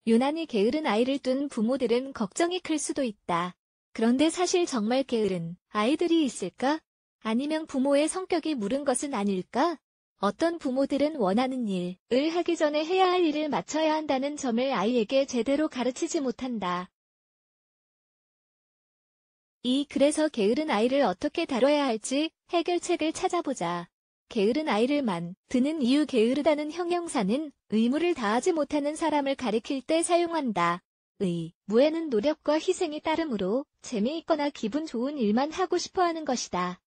유난히 게으른 아이를 둔 부모들은 걱정이 클 수도 있다. 그런데 사실 정말 게으른 아이들이 있을까? 아니면 부모의 성격이 무른 것은 아닐까? 어떤 부모들은 원하는 일을 하기 전에 해야 할 일을 마쳐야 한다는 점을 아이에게 제대로 가르치지 못한다. 그래서 게으른 아이를 어떻게 다뤄야 할지 해결책을 찾아보자. 게으른 아이를 드는 이유. 게으르다는 형용사는 의무를 다하지 못하는 사람을 가리킬 때 사용한다. 무에는 노력과 희생이 따르므로 재미있거나 기분 좋은 일만 하고 싶어하는 것이다.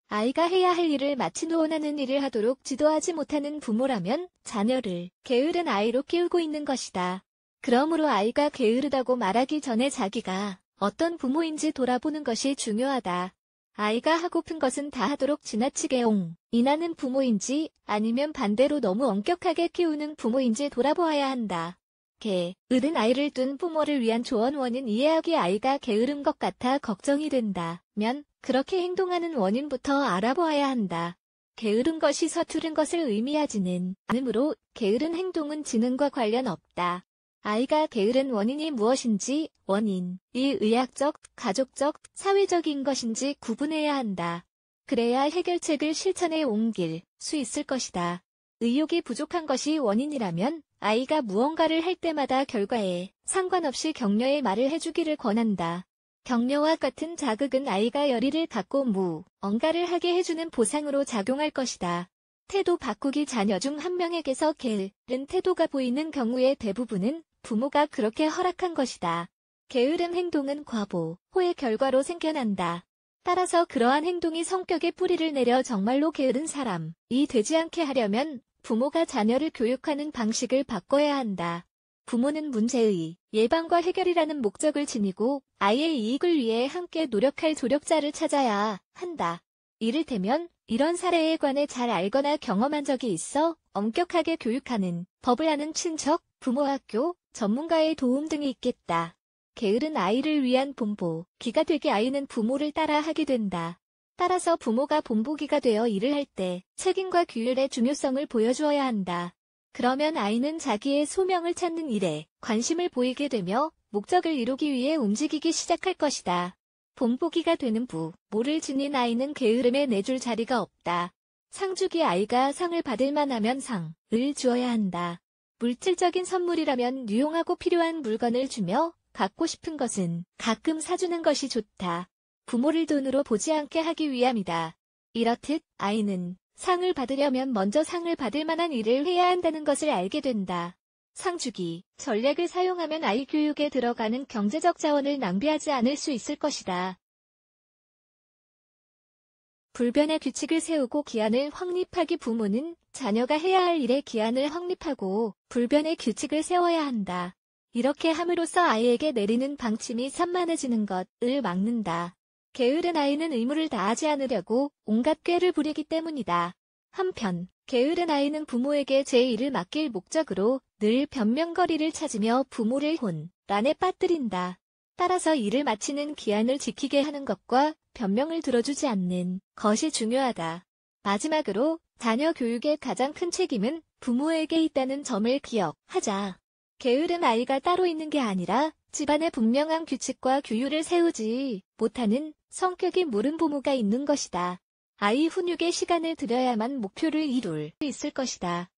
아이가 해야 할 일을 마친 후 원하는 일을 하도록 지도하지 못하는 부모라면 자녀를 게으른 아이로 키우고 있는 것이다. 그러므로 아이가 게으르다고 말하기 전에 자기가 어떤 부모인지 돌아보는 것이 중요하다. 아이가 하고픈 것은 다 하도록 지나치게 인하는 부모인지 아니면 반대로 너무 엄격하게 키우는 부모인지 돌아보아야 한다. 게으른 아이를 둔 부모를 위한 조언. 원인 이해하기. 아이가 게으른 것 같아 걱정이 된다면 그렇게 행동하는 원인부터 알아보아야 한다. 게으른 것이 서투른 것을 의미하지는 않으므로 게으른 행동은 지능과 관련 없다. 아이가 게으른 원인이 무엇인지, 원인이 의학적, 가족적, 사회적인 것인지 구분해야 한다. 그래야 해결책을 실천에 옮길 수 있을 것이다. 의욕이 부족한 것이 원인이라면 아이가 무언가를 할 때마다 결과에 상관없이 격려의 말을 해주기를 권한다. 격려와 같은 자극은 아이가 열의를 갖고 무언가를 하게 해주는 보상으로 작용할 것이다. 태도 바꾸기. 자녀 중 한 명에게서 게으른 태도가 보이는 경우의 대부분은 부모가 그렇게 허락한 것이다. 게으른 행동은 과보호의 결과로 생겨난다. 따라서 그러한 행동이 성격에 뿌리를 내려 정말로 게으른 사람이 되지 않게 하려면 부모가 자녀를 교육하는 방식을 바꿔야 한다. 부모는 문제의 예방과 해결이라는 목적을 지니고 아이의 이익을 위해 함께 노력할 조력자를 찾아야 한다. 이를테면 이런 사례에 관해 잘 알거나 경험한 적이 있어 엄격하게 교육하는 법을 아는 친척, 부모, 학교, 전문가의 도움 등이 있겠다. 게으른 아이를 위한 본보기가 되게 아이는 부모를 따라 하게 된다. 따라서 부모가 본보기가 되어 일을 할 때 책임과 규율의 중요성을 보여주어야 한다. 그러면 아이는 자기의 소명을 찾는 일에 관심을 보이게 되며 목적을 이루기 위해 움직이기 시작할 것이다. 본보기가 되는 부모를 지닌 아이는 게으름에 내줄 자리가 없다. 상주기. 아이가 상을 받을 만하면 상을 주어야 한다. 물질적인 선물이라면 유용하고 필요한 물건을 주며 갖고 싶은 것은 가끔 사주는 것이 좋다. 부모를 돈으로 보지 않게 하기 위함이다. 이렇듯 아이는 상을 받으려면 먼저 상을 받을 만한 일을 해야 한다는 것을 알게 된다. 상주기 전략을 사용하면 아이 교육에 들어가는 경제적 자원을 낭비하지 않을 수 있을 것이다. 불변의 규칙을 세우고 기한을 확립하기. 부모는 자녀가 해야 할 일에 기한을 확립하고 불변의 규칙을 세워야 한다. 이렇게 함으로써 아이에게 내리는 방침이 산만해지는 것을 막는다. 게으른 아이는 의무를 다하지 않으려고 온갖 꾀를 부리기 때문이다. 한편 게으른 아이는 부모에게 제 일을 맡길 목적으로 늘 변명거리를 찾으며 부모를 혼란에 빠뜨린다. 따라서 일을 마치는 기한을 지키게 하는 것과 변명을 들어주지 않는 것이 중요하다. 마지막으로 자녀 교육의 가장 큰 책임은 부모에게 있다는 점을 기억하자. 게으른 아이가 따로 있는 게 아니라 집안에 분명한 규칙과 규율을 세우지 못하는 성격이 무른 부모가 있는 것이다. 아이 훈육에 시간을 들여야만 목표를 이룰 수 있을 것이다.